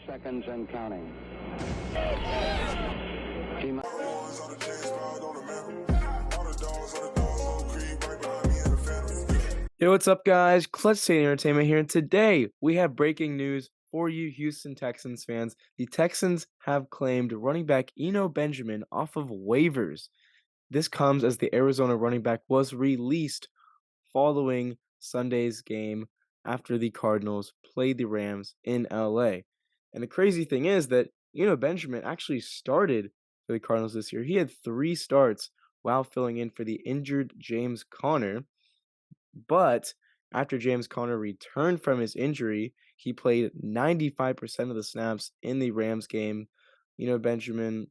seconds and counting. Yo, what's up, guys? Clutch City Entertainment here, and today we have breaking news for you Houston Texans fans. The Texans have claimed running back Eno Benjamin off of waivers. This comes as the Arizona running back was released following Sunday's game after the Cardinals played the Rams in LA. And the crazy thing is that Eno Benjamin actually started for the Cardinals this year. He had 3 starts while filling in for the injured James Conner. But after James Conner returned from his injury, he played 95% of the snaps in the Rams game. Benjamin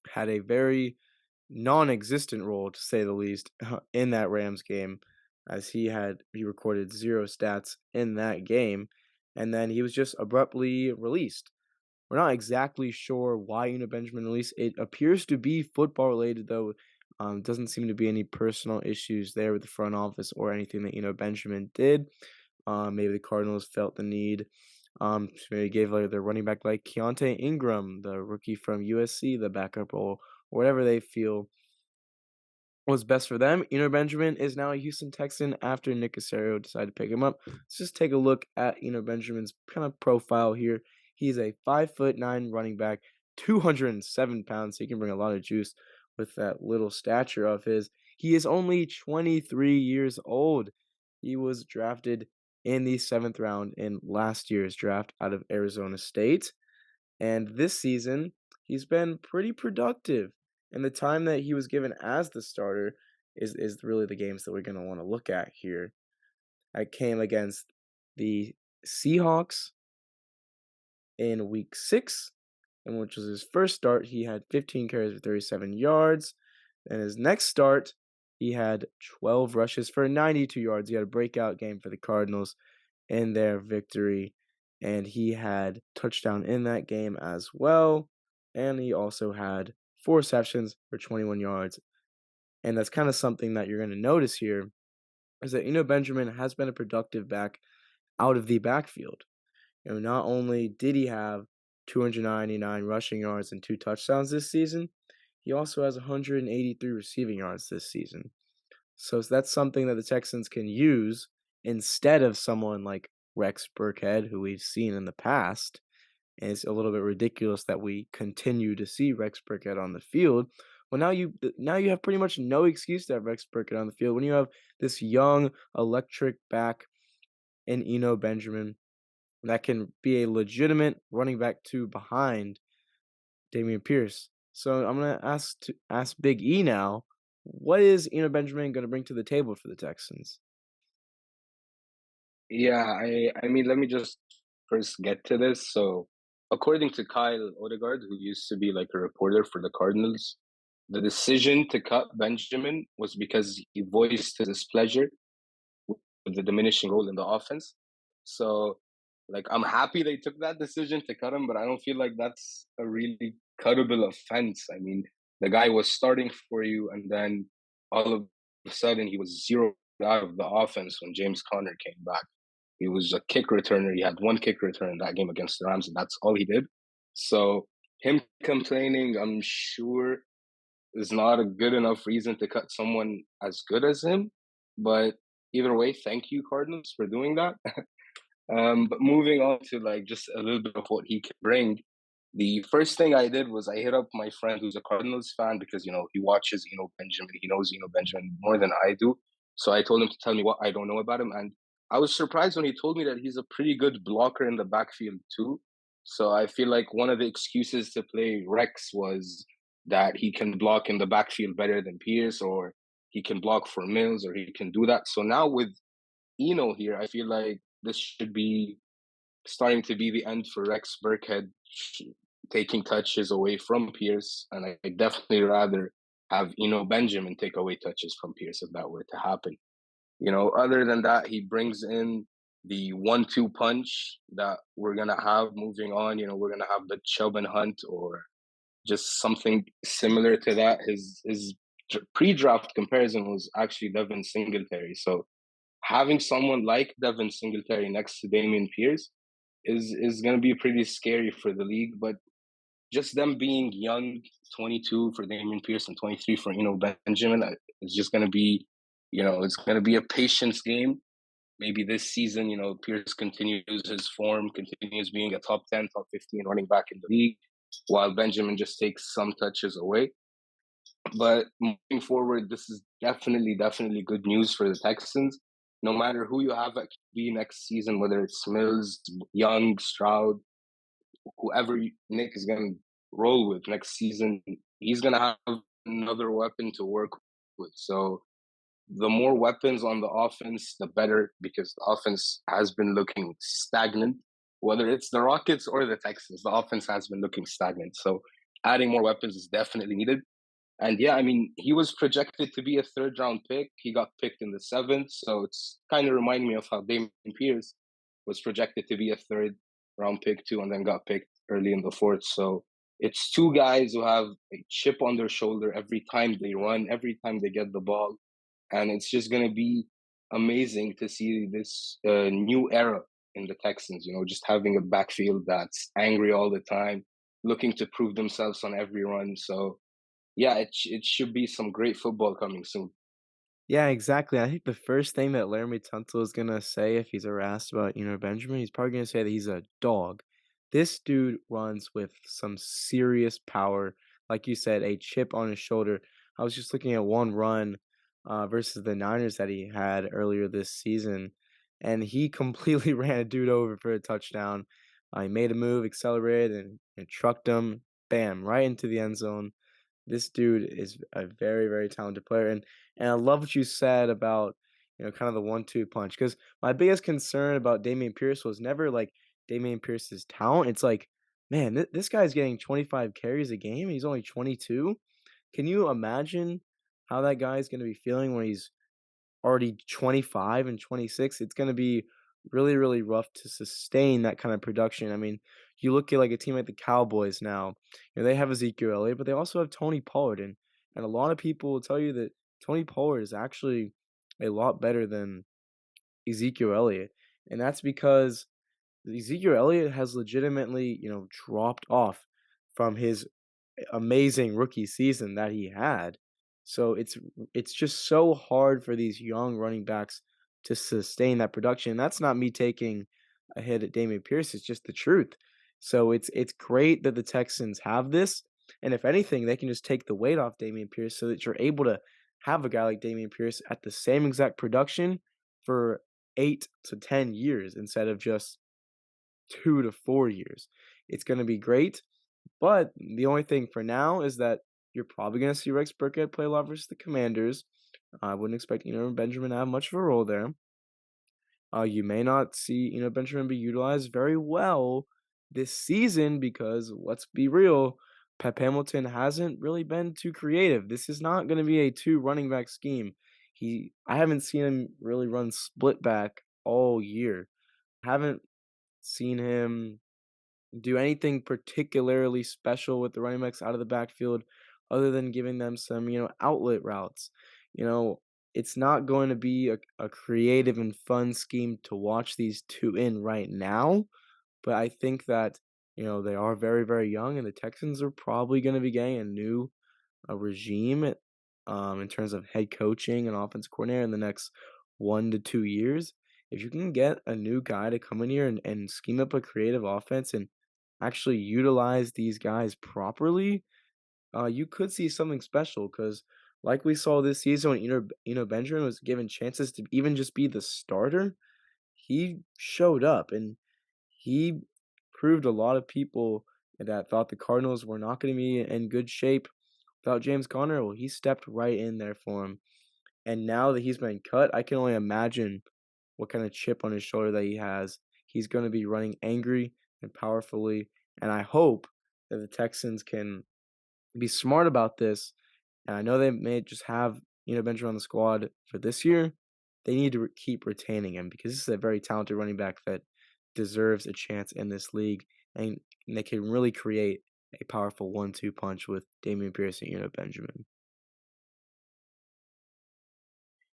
had a very non-existent role, to say the least, in that Rams game, as he recorded 0 stats in that game, and then he was just abruptly released. We're not exactly sure why Benjamin released. It appears to be football related, though. Doesn't seem to be any personal issues there with the front office or anything that Benjamin did. Maybe the Cardinals felt the need. Maybe gave their running back like Keontae Ingram, the rookie from USC, the backup role, or whatever they feel was best for them. Benjamin is now a Houston Texan after Nick Caserio decided to pick him up. Let's just take a look at Benjamin's kind of profile here. He's a 5'9" running back, 207 pounds, so he can bring a lot of juice with that little stature of his. He is only 23 years old. He was drafted in the 7th round in last year's draft out of Arizona State. And this season, he's been pretty productive. And the time that he was given as the starter is really the games that we're going to want to look at here. I came against the Seahawks in week 6, and which was his first start. He had 15 carries for 37 yards. And his next start, he had 12 rushes for 92 yards. He had a breakout game for the Cardinals in their victory, and he had touchdown in that game as well. And he also had 4 receptions for 21 yards. And that's kind of something that you're going to notice here is that Benjamin has been a productive back out of the backfield. Not only did he have 299 rushing yards and 2 touchdowns this season, he also has 183 receiving yards this season. So that's something that the Texans can use instead of someone like Rex Burkhead, who we've seen in the past. And it's a little bit ridiculous that we continue to see Rex Burkhead on the field. Well, now you have pretty much no excuse to have Rex Burkhead on the field when you have this young, electric back in Eno Benjamin that can be a legitimate running back 2 behind Dameon Pierce. So I'm gonna ask Big E now, what is Eno Benjamin gonna bring to the table for the Texans? Yeah, I mean, let me just first get to this. So, according to Kyle Odegaard, who used to be like a reporter for the Cardinals, the decision to cut Benjamin was because he voiced his displeasure with the diminishing role in the offense. So, like, I'm happy they took that decision to cut him, but I don't feel like that's a really cuttable offense. I mean, the guy was starting for you, and then all of a sudden he was zeroed out of the offense when James Conner came back. He was a kick returner. He had 1 kick return in that game against the Rams, and that's all he did. So him complaining, I'm sure, is not a good enough reason to cut someone as good as him. But either way, thank you, Cardinals, for doing that. But moving on to like just a little bit of what he can bring. The first thing I did was I hit up my friend who's a Cardinals fan because he watches Benjamin. He knows Benjamin more than I do. So I told him to tell me what I don't know about him, and I was surprised when he told me that he's a pretty good blocker in the backfield too. So I feel like one of the excuses to play Rex was that he can block in the backfield better than Pierce, or he can block for Mills, or he can do that. So now with Eno here, I feel like this should be starting to be the end for Rex Burkhead taking touches away from Pierce, and I definitely rather have Benjamin take away touches from Pierce if that were to happen. Other than that, he brings in the 1-2 punch that we're gonna have moving on. We're gonna have the Chubb and Hunt or just something similar to that. His pre-draft comparison was actually Devin Singletary. So having someone like Devin Singletary next to Dameon Pierce is going to be pretty scary for the league. But just them being young, 22 for Damian Pierce and 23 for Benjamin, it's just going to be, it's going to be a patience game. Maybe this season, Pierce continues his form, continues being a top 10, top 15 running back in the league, while Benjamin just takes some touches away. But moving forward, this is definitely good news for the Texans. No matter who you have at QB next season, whether it's Mills, Young, Stroud, whoever Nick is going to roll with next season, he's going to have another weapon to work with. So the more weapons on the offense, the better, because the offense has been looking stagnant. Whether it's the Rockets or the Texans, the offense has been looking stagnant. So adding more weapons is definitely needed. And yeah, I mean, he was projected to be a third round pick. He got picked in the seventh. So it's kind of reminding me of how Damian Pierce was projected to be a third round pick too, and then got picked early in the fourth. So it's two guys who have a chip on their shoulder every time they run, every time they get the ball. And it's just going to be amazing to see this new era in the Texans, just having a backfield that's angry all the time, looking to prove themselves on every run. So yeah, it should be some great football coming soon. Yeah, exactly. I think the first thing that Laramie Tunsil is gonna say if he's ever asked about, Benjamin, he's probably gonna say that he's a dog. This dude runs with some serious power. Like you said, a chip on his shoulder. I was just looking at one run versus the Niners that he had earlier this season, and he completely ran a dude over for a touchdown. He made a move, accelerated, and trucked him, bam, right into the end zone. This dude is a very, very talented player, and I love what you said about, kind of the one-two punch. Because my biggest concern about Dameon Pierce was never, like, Dameon Pierce's talent, it's like, man, this guy's getting 25 carries a game, he's only 22? Can you imagine how that guy's gonna be feeling when he's already 25 and 26, it's gonna be really, really rough to sustain that kind of production. I mean, you look at like a team like the Cowboys now, they have Ezekiel Elliott, but they also have Tony Pollard, and a lot of people will tell you that Tony Pollard is actually a lot better than Ezekiel Elliott, and that's because Ezekiel Elliott has legitimately, dropped off from his amazing rookie season that he had. So it's just so hard for these young running backs to sustain that production. That's not me taking a hit at Dameon Pierce, it's just the truth. So it's great that the Texans have this, and if anything, they can just take the weight off Dameon Pierce so that you're able to have a guy like Dameon Pierce at the same exact production for 8 to 10 years instead of just 2 to 4 years. It's gonna be great, but the only thing for now is that you're probably gonna see Rex Burkhead play a lot versus the Commanders. I wouldn't expect, Benjamin to have much of a role there. You may not see, Benjamin be utilized very well this season because let's be real, Pep Hamilton hasn't really been too creative. This is not gonna be a 2 running back scheme. I haven't seen him really run split back all year. Haven't seen him do anything particularly special with the running backs out of the backfield other than giving them some, outlet routes. You know, it's not going to be a creative and fun scheme to watch these two in right now, but I think that, they are very, very young and the Texans are probably going to be getting a regime in terms of head coaching and offense coordinator in the next 1 to 2 years. If you can get a new guy to come in here and scheme up a creative offense and actually utilize these guys properly, you could see something special. Because, like we saw this season when Benjamin was given chances to even just be the starter, he showed up and he proved a lot of people that thought the Cardinals were not going to be in good shape without James Conner. Well, he stepped right in there for him. And now that he's been cut, I can only imagine what kind of chip on his shoulder that he has. He's going to be running angry and powerfully, and I hope that the Texans can be smart about this. And I know they may just have Benjamin on the squad for this year. They need to keep retaining him because this is a very talented running back that deserves a chance in this league, and they can really create a powerful 1-2 punch with Damian Pierce and Benjamin.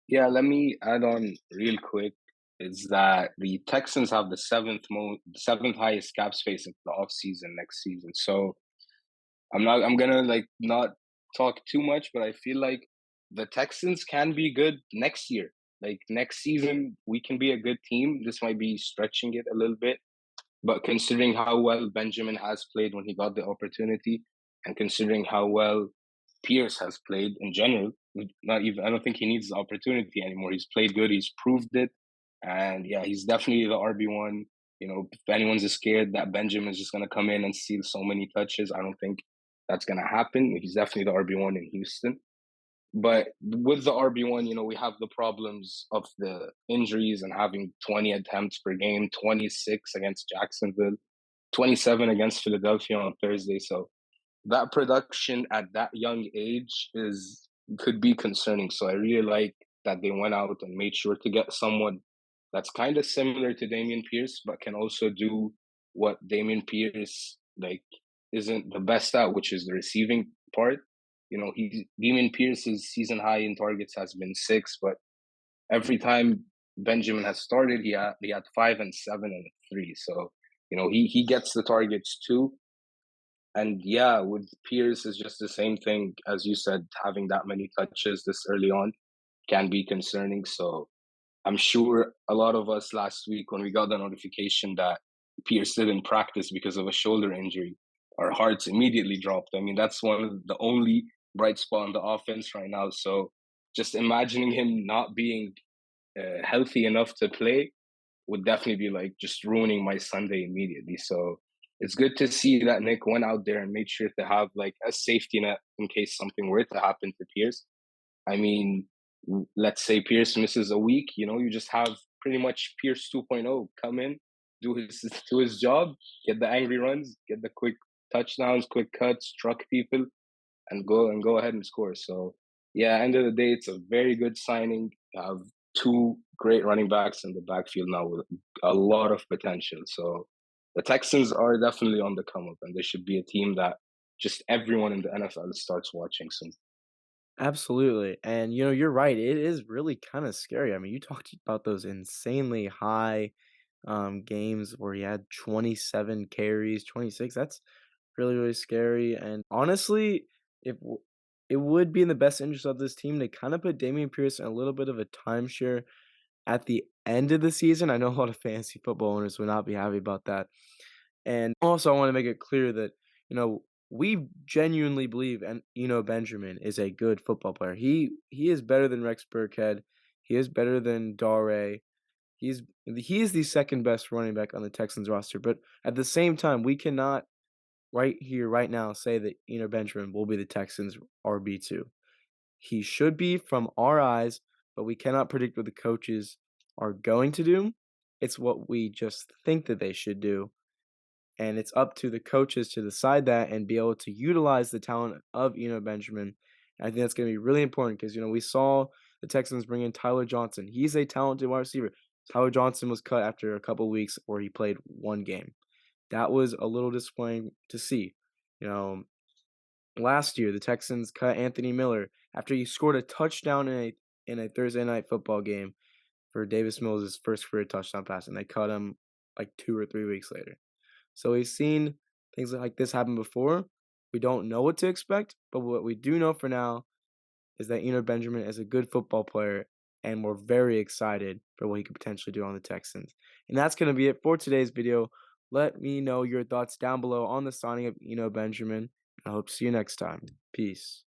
Yeah, let me add on real quick. is that the Texans have the seventh highest cap space in the offseason next season. So I'm gonna like not talk too much, but I feel like the Texans can be good next year. Like next season, we can be a good team. This might be stretching it a little bit, but considering how well Benjamin has played when he got the opportunity, and considering how well Pierce has played in general, not even I don't think he needs the opportunity anymore. He's played good, he's proved it, and yeah, he's definitely the RB1. If anyone's scared that Benjamin is just gonna come in and steal so many touches, I don't think that's gonna happen. He's definitely the RB1 in Houston. But with the RB1, we have the problems of the injuries and having 20 attempts per game, 26 against Jacksonville, 27 against Philadelphia on Thursday. So that production at that young age is could be concerning. So I really like that they went out and made sure to get someone that's kind of similar to Damian Pierce, but can also do what Damian Pierce like isn't the best at, which is the receiving part. He Damian Pierce's season high in targets has been 6, but every time Benjamin has started, he had 5 and 7 and 3. So he gets the targets too. And yeah, with Pierce is just the same thing as you said. Having that many touches this early on can be concerning. So I'm sure a lot of us last week when we got the notification that Pierce didn't practice because of a shoulder injury, our hearts immediately dropped. I mean, that's one of the only bright spot on the offense right now. So just imagining him not being healthy enough to play would definitely be like just ruining my Sunday immediately. So it's good to see that Nick went out there and made sure to have like a safety net in case something were to happen to Pierce. I mean, let's say Pierce misses a week, you just have pretty much Pierce 2.0 come in, do his job, get the angry runs, get the quick touchdowns, quick cuts, truck people, and go ahead and score. So yeah, end of the day, it's a very good signing. You have two great running backs in the backfield now with a lot of potential. So the Texans are definitely on the come up, and they should be a team that just everyone in the NFL starts watching soon. Absolutely, and, you're right, it is really kinda scary. I mean, you talked about those insanely high, games where he had 27 carries, 26, that's really, really scary, and honestly, it would be in the best interest of this team to kinda put Dameon Pierce in a little bit of a timeshare at the end of the season. I know a lot of fantasy football owners would not be happy about that. And also, I wanna make it clear that, we genuinely believe and Benjamin is a good football player. He is better than Rex Burkhead. He is better than Dare. He is the second best running back on the Texans roster, but at the same time, we cannot right here, right now, say that Benjamin will be the Texans RB2. He should be from our eyes, but we cannot predict what the coaches are going to do. It's what we just think that they should do, and it's up to the coaches to decide that and be able to utilize the talent of Benjamin. And I think that's gonna be really important because, we saw the Texans bring in Tyler Johnson. He's a talented wide receiver. Tyler Johnson was cut after a couple weeks where he played 1 game. That was a little disappointing to see. You know, last year, the Texans cut Anthony Miller after he scored a touchdown in a Thursday night football game for Davis Mills' first career touchdown pass, and they cut him like 2 or 3 weeks later. So we've seen things like this happen before. We don't know what to expect, but what we do know for now is that Benjamin is a good football player, and we're very excited for what he could potentially do on the Texans. And that's going to be it for today's video. Let me know your thoughts down below on the signing of Benjamin. I hope to see you next time. Peace.